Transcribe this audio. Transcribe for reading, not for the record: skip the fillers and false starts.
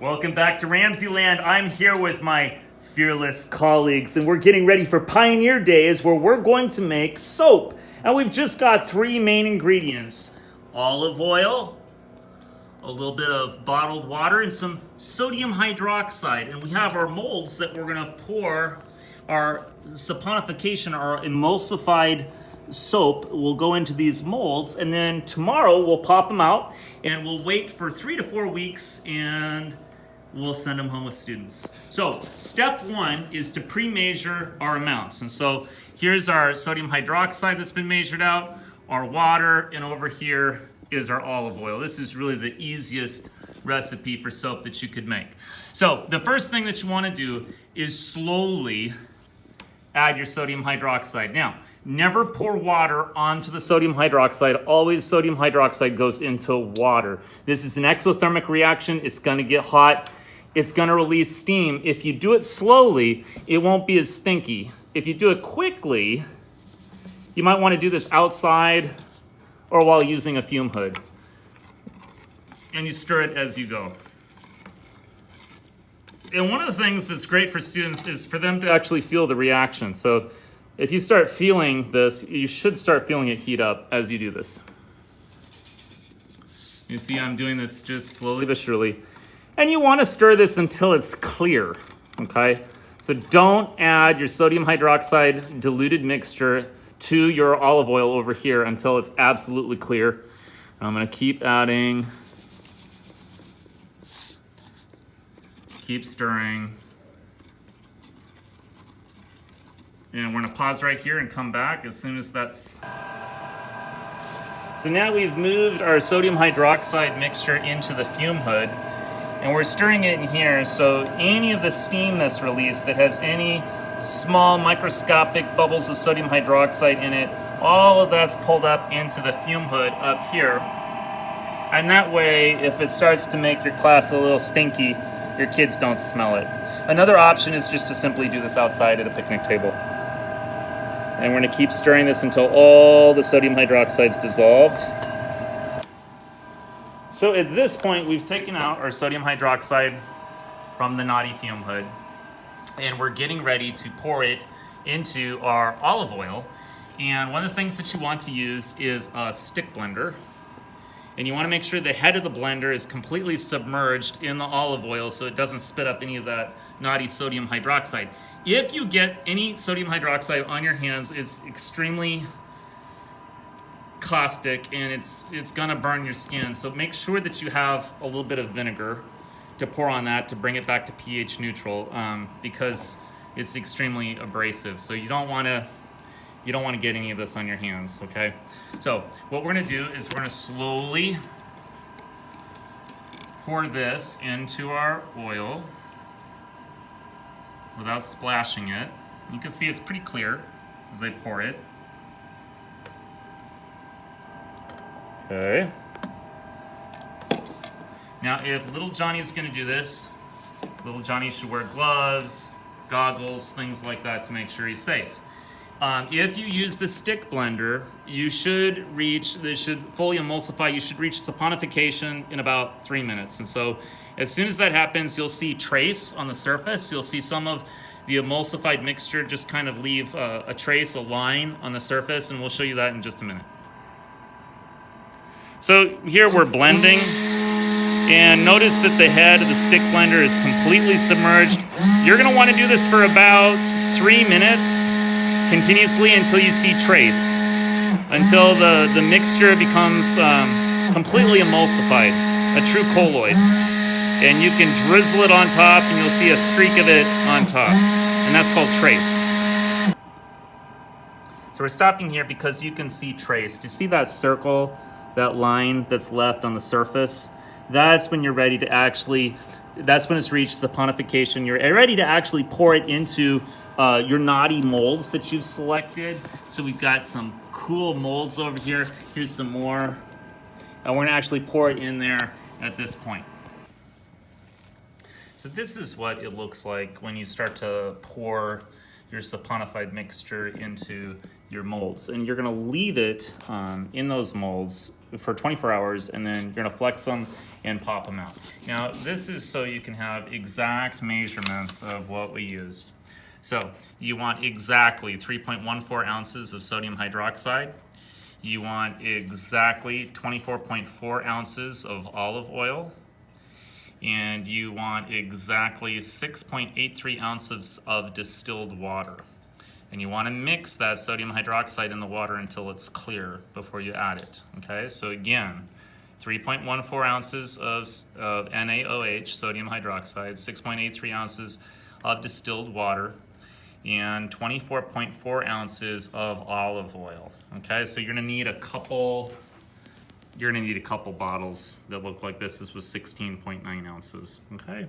Welcome back to RamZland. I'm here with my fearless colleagues, and we're getting ready for Pioneer Days where we're going to make soap. And we've just got three main ingredients: olive oil, a little bit of bottled water, and some sodium hydroxide. And we have our molds that we're gonna pour our saponification, our emulsified soap will go into these molds, and then tomorrow we'll pop them out and we'll wait for 3 to 4 weeks and we'll send them home with students. So step one is to pre-measure our amounts. And so here's our sodium hydroxide that's been measured out, our water, and over here is our olive oil. This is really the easiest recipe for soap that you could make. So the first thing that you want to do is slowly add your sodium hydroxide. Now, never pour water onto the sodium hydroxide. Always sodium hydroxide goes into water. This is an exothermic reaction. It's going to get hot. It's going to release steam. If you do it slowly, it won't be as stinky. If you do it quickly, you might want to do this outside or while using a fume hood. And you stir it as you go. And one of the things that's great for students is for them to actually feel the reaction. So if you start feeling this, you should start feeling it heat up as you do this. You see I'm doing this just slowly but surely. And you want to stir this until it's clear, okay? So don't add your sodium hydroxide diluted mixture to your olive oil over here until it's absolutely clear. I'm going to keep adding, keep stirring. And we're going to pause right here and come back as soon as that's... So now we've moved our sodium hydroxide mixture into the fume hood. And we're stirring it in here, so any of the steam that's released that has any small microscopic bubbles of sodium hydroxide in it, all of that's pulled up into the fume hood up here. And that way, if it starts to make your class a little stinky, your kids don't smell it. Another option is just to simply do this outside at a picnic table. And we're going to keep stirring this until all the sodium hydroxide is dissolved. So at this point, we've taken out our sodium hydroxide from the naughty fume hood, and we're getting ready to pour it into our olive oil. And one of the things that you want to use is a stick blender. And you want to make sure the head of the blender is completely submerged in the olive oil so it doesn't spit up any of that naughty sodium hydroxide. If you get any sodium hydroxide on your hands, it's extremely caustic and it's gonna burn your skin. So make sure that you have a little bit of vinegar to pour on that to bring it back to pH neutral, because it's extremely abrasive. So you don't want to get any of this on your hands, okay? So what we're gonna do is we're gonna slowly pour this into our oil without splashing it. You can see it's pretty clear as I pour it. Okay. Now, if little Johnny is going to do this, little Johnny should wear gloves, goggles, things like that to make sure he's safe. If you use the stick blender, you should reach, this should fully emulsify, you should reach saponification in about 3 minutes. And so as soon as that happens, you'll see trace on the surface. You'll see some of the emulsified mixture just kind of leave a trace, a line on the surface, and we'll show you that in just a minute. So here we're blending, and notice that the head of the stick blender is completely submerged. You're going to want to do this for about 3 minutes continuously until you see trace, until the mixture becomes completely emulsified, a true colloid. And you can drizzle it on top and you'll see a streak of it on top, and that's called trace. So we're stopping here because you can see trace. Do you see that circle? That line that's left on the surface? That's when you're ready to actually, that's when it's reached saponification. You're ready to actually pour it into your naughty molds that you've selected. So we've got some cool molds over here. Here's some more. And we're gonna actually pour it in there at this point. So this is what it looks like when you start to pour your saponified mixture into your molds, and you're gonna leave it in those molds for 24 hours, and then you're gonna flex them and pop them out. Now, this is so you can have exact measurements of what we used. So you want exactly 3.14 ounces of sodium hydroxide. You want exactly 24.4 ounces of olive oil. And you want exactly 6.83 ounces of distilled water. And you want to mix that sodium hydroxide in the water until it's clear before you add it. Okay, so again, 3.14 ounces of NaOH, sodium hydroxide, 6.83 ounces of distilled water, and 24.4 ounces of olive oil. Okay, so you're gonna need a couple bottles that look like this. This was 16.9 ounces, okay?